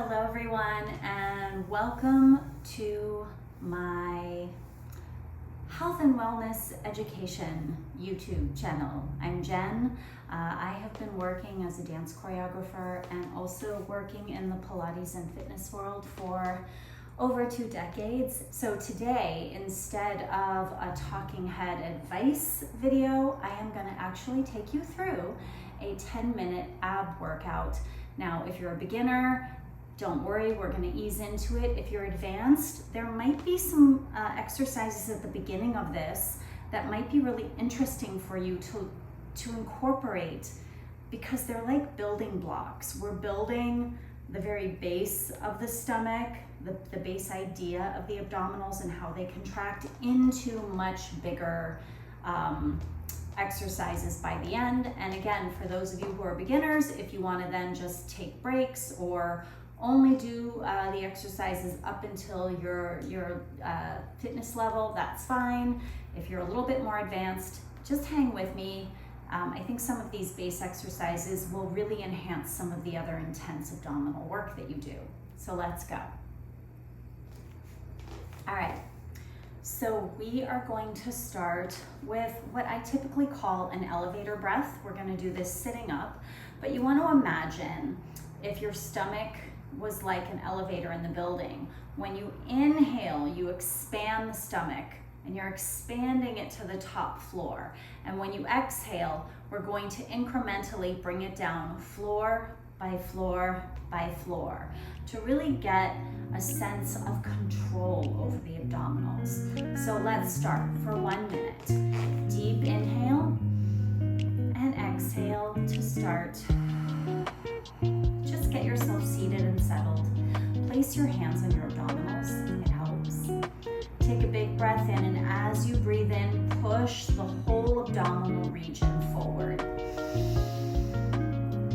Hello everyone, and welcome to my health and wellness education YouTube channel. I'm Jen. I have been working as a dance choreographer and also working in the Pilates and fitness world for over 2 decades. So today, instead of a talking head advice video, I am going to actually take you through a 10-minute ab workout. Now, if you're a beginner, don't worry, we're going to ease into it. If you're advanced, there might be some exercises at the beginning of this that might be really interesting for you to incorporate, because they're like building blocks. We're building the very base of the stomach, the base idea of the abdominals and how they contract into much bigger exercises by the end. And again, for those of you who are beginners, if you want to then just take breaks or only do the exercises up until your fitness level, that's fine. If you're a little bit more advanced, just hang with me. I think some of these base exercises will really enhance some of the other intense abdominal work that you do. So let's go. All right, so we are going to start with what I typically call an elevator breath. We're going to do this sitting up, but you want to imagine if your stomach was like an elevator in the building. When you inhale, you expand the stomach and you're expanding it to the top floor. And when you exhale, we're going to incrementally bring it down floor by floor by floor to really get a sense of control over the abdominals. So let's start for 1 minute. Deep inhale and exhale to start. Just get yourself seated and settled. Place your hands on your abdominals, it helps. Take a big breath in, and as you breathe in, push the whole abdominal region forward.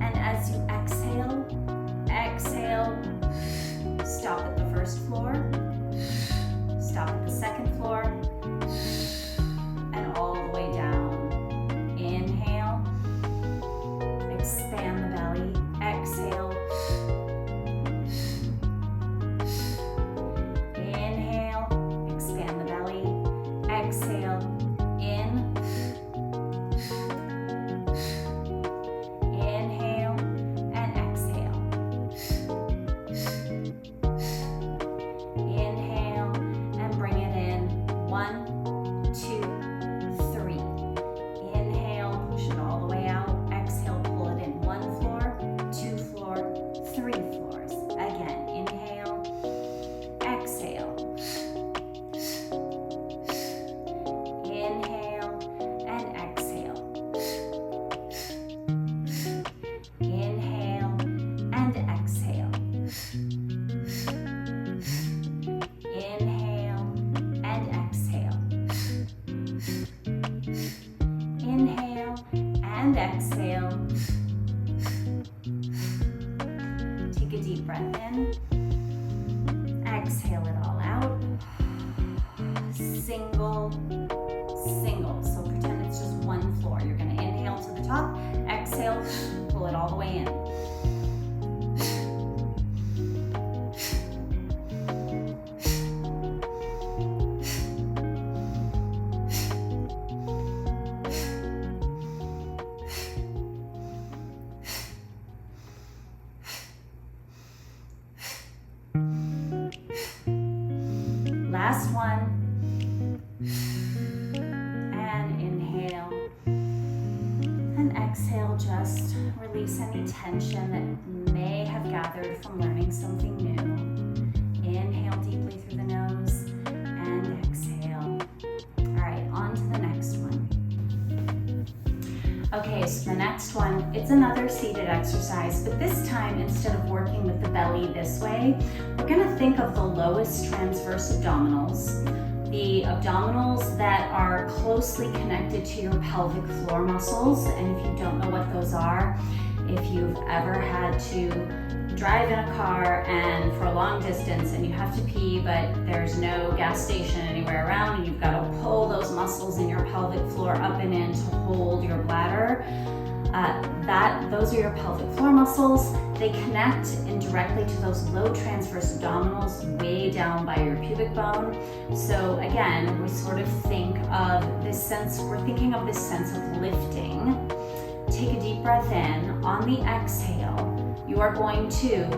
And as you exhale, stop at the first floor, stop at the second floor, and all the way down. Inhale, expand the belly, exhale. Inhale, expand the belly, exhale, in. Inhale and exhale. Inhale and bring it in. 1, 2, 3. Inhale, push it all the way out. Exhale, pull it in. 1 floor, 2 floor, 3 floors. Again, inhale, exhale. Inhale and exhale. Inhale and exhale. Inhale and exhale. Inhale and exhale. Take a deep breath in. Exhale it all out. Single. So pretend it's just 1 floor. You're going to inhale to the top, exhale, pull it all the way in. Last one. And inhale. And exhale, just release any tension that may have gathered from learning something new. Inhale deeply through the nose and exhale. All right, on to the next one. Okay, so the next one, it's another seated exercise, but this time, instead of working with the belly this way, we're gonna think of the lowest transverse abdominals, the abdominals that are closely connected to your pelvic floor muscles. And if you don't know what those are, if you've ever had to drive in a car and for a long distance and you have to pee, but there's no gas station anywhere around, and you've got to pull those muscles in your pelvic floor up and in to hold your bladder, Those are your pelvic floor muscles. They connect indirectly to those low transverse abdominals way down by your pubic bone. So again, we sort of think of this sense, we're thinking of this sense of lifting. Take a deep breath in. On the exhale, you are going to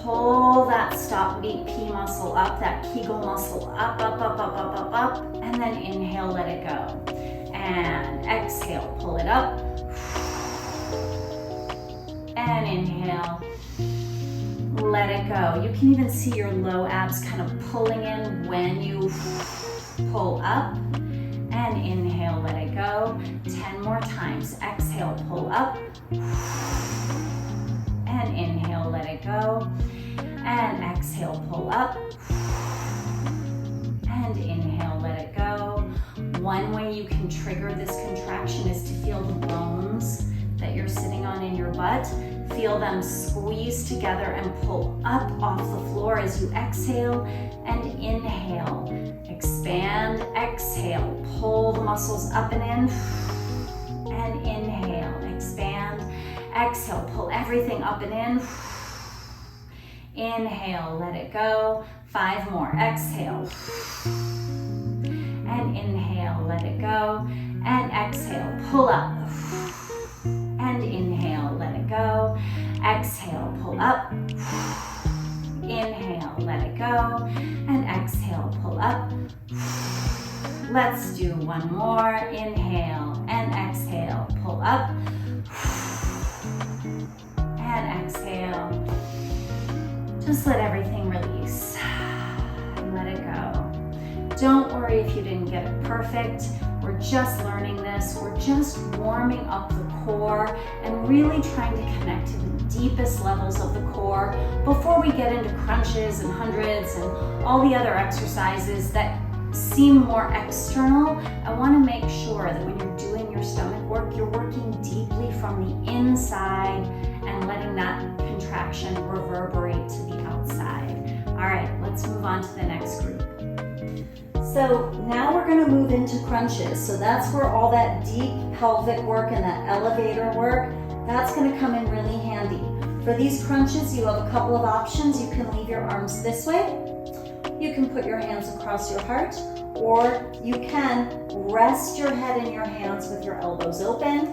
pull that stop beat P muscle up, that Kegel muscle up, up, up, up, up, up, up, and then inhale, let it go. And exhale, pull it up. And inhale, let it go. You can even see your low abs kind of pulling in when you pull up. And inhale, let it go. 10 more times. Exhale, pull up. And inhale, let it go. And exhale, pull up. And inhale, let it go. One way you can trigger this contraction is to feel the bones that you're sitting on in your butt. Feel them squeeze together and pull up off the floor as you exhale and inhale. Expand, exhale, pull the muscles up and in, and inhale, expand, exhale, pull everything up and in, inhale, let it go, 5 more, exhale, and inhale, let it go, and exhale, pull up, and inhale, let it go, exhale, pull up, inhale, let it go, and exhale, pull up. Let's do one more. Inhale and exhale, pull up, and exhale. Just let everything release and let it go. Don't worry if you didn't get it perfect. We're just learning this. We're just warming up the core and really trying to connect to the deepest levels of the core before we get into crunches and hundreds and all the other exercises that seem more external. I want to make sure that when you're doing your stomach work, you're working deeply from the inside and letting that contraction reverberate to the outside. All right, let's move on to the next group. So now we're going to move into crunches. So that's where all that deep pelvic work and that elevator work, that's going to come in really handy. For these crunches, you have a couple of options. You can leave your arms this way. You can put your hands across your heart, or you can rest your head in your hands with your elbows open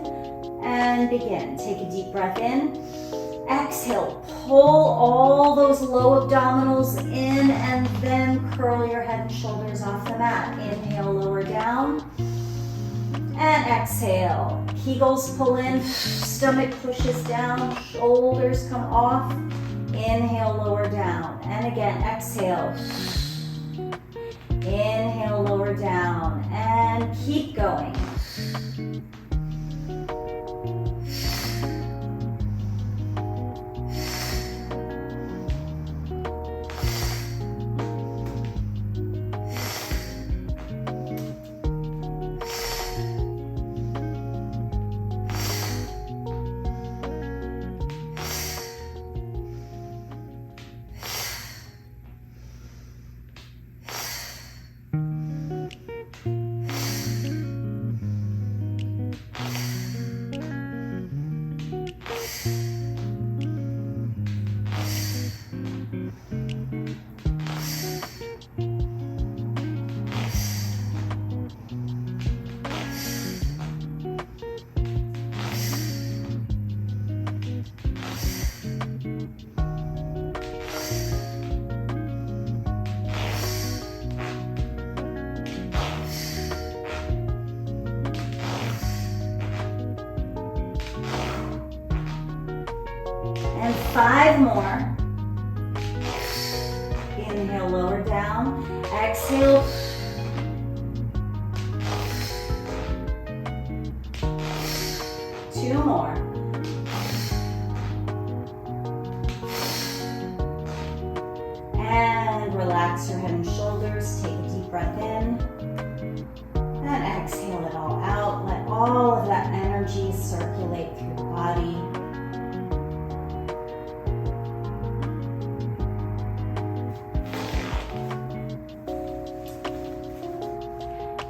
and begin. Take a deep breath in. Exhale, pull all those low abdominals in and then curl your head and shoulders off the mat. Inhale, lower down. And exhale, Kegels pull in, stomach pushes down, shoulders come off. Inhale, lower down. And again, exhale. Inhale, lower down. And keep going. And 5 more. Inhale, lower down. Exhale. Two more. And relax your head and shoulders. Take a deep breath in. And exhale it all out. Let all of that energy circulate through the body.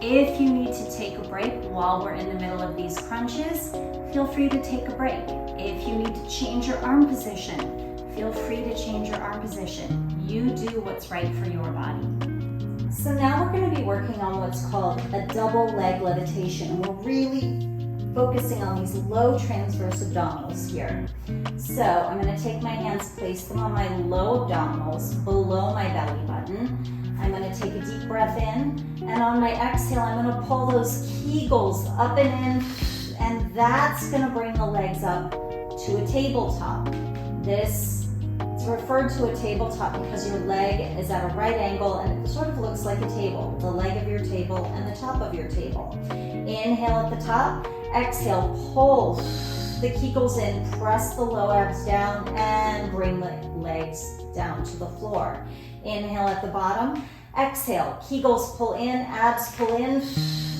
If you need to take a break while we're in the middle of these crunches, feel free to take a break. If you need to change your arm position, feel free to change your arm position. You do what's right for your body. So now we're going to be working on what's called a double leg levitation. We're really focusing on these low transverse abdominals here. So I'm going to take my hands, place them on my low abdominals below my belly button. I'm going to take a deep breath in, and on my exhale, I'm going to pull those Kegels up and in, and that's going to bring the legs up to a tabletop. This is referred to a tabletop because your leg is at a right angle and it sort of looks like a table, the leg of your table and the top of your table. Inhale at the top, exhale, pull the Kegels in, press the low abs down and bring the legs down to the floor. Inhale at the bottom, exhale, Kegels pull in, abs pull in,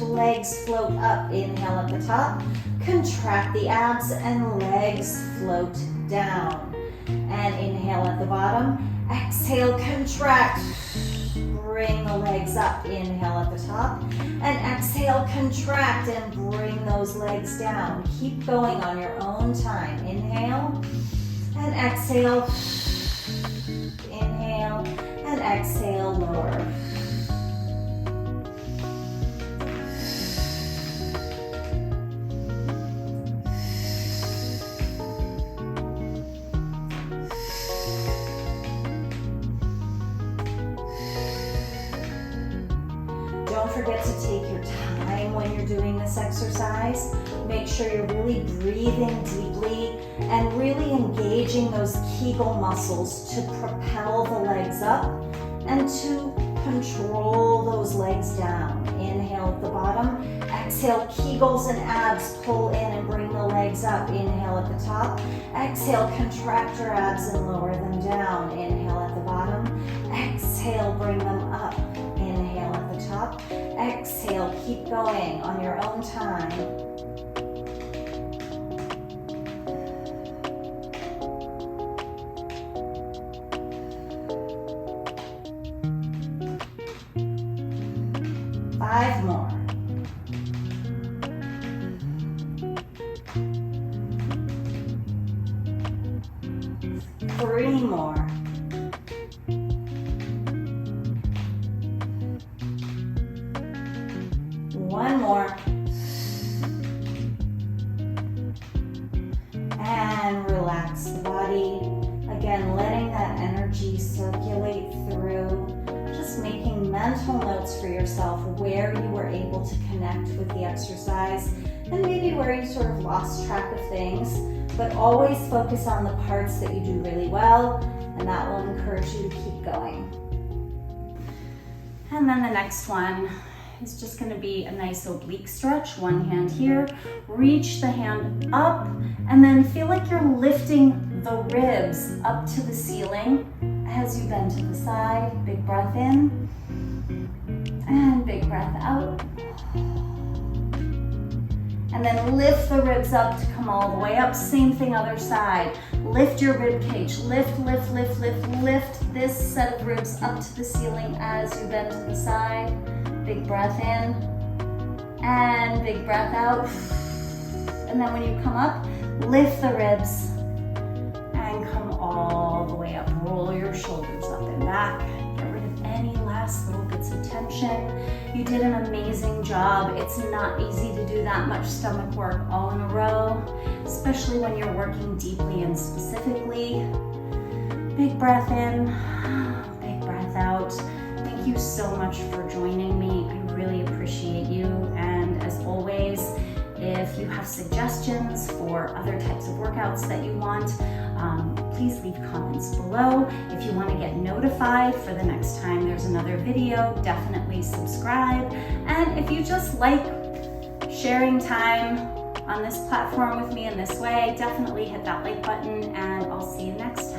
legs float up. Inhale at the top, contract the abs and legs float down. And inhale at the bottom, exhale, contract, bring the legs up. Inhale at the top, and exhale, contract and bring those legs down. Keep going on your own time. Inhale and exhale, inhale and exhale, lower. Don't forget to take your time when you're doing this exercise. Make sure you're really breathing deeply and really engaging those Kegel muscles to propel the legs up and to control those legs down. Inhale at the bottom, exhale, Kegels and abs pull in and bring the legs up. Inhale at the top, exhale, contract your abs and lower them down. Inhale at the bottom, exhale, bring them up. Inhale at the top, exhale, keep going on your own time. Five more. Three more. One more. And relax the body. Again, letting that energy circulate through. Just making mental notes for yourself where you were able to connect with the exercise and maybe where you sort of lost track of things. But always focus on the parts that you do really well, and that will encourage you to keep going. And then the next one is just going to be a nice oblique stretch. One hand here, reach the hand up, and then feel like you're lifting the ribs up to the ceiling as you bend to the side. Big breath in, and big breath out. And then lift the ribs up to come all the way up. Same thing other side. Lift your rib cage. Lift, lift, lift, lift, lift this set of ribs up to the ceiling as you bend to the side. Big breath in and big breath out. And then when you come up, lift the ribs and come all the way up. Roll your shoulders up and back. Get rid of any last little bits of tension. You did an amazing job. It's not easy to do that much stomach work all in a row, especially when you're working deeply and specifically. Big breath in, big breath out. Thank you so much for joining me. I really appreciate you. And as always, if you have suggestions for other types of workouts that you want, please leave comments below. If you want to get notified for the next time there's another video, definitely subscribe. And if you just like sharing time on this platform with me in this way, definitely hit that like button, and I'll see you next time.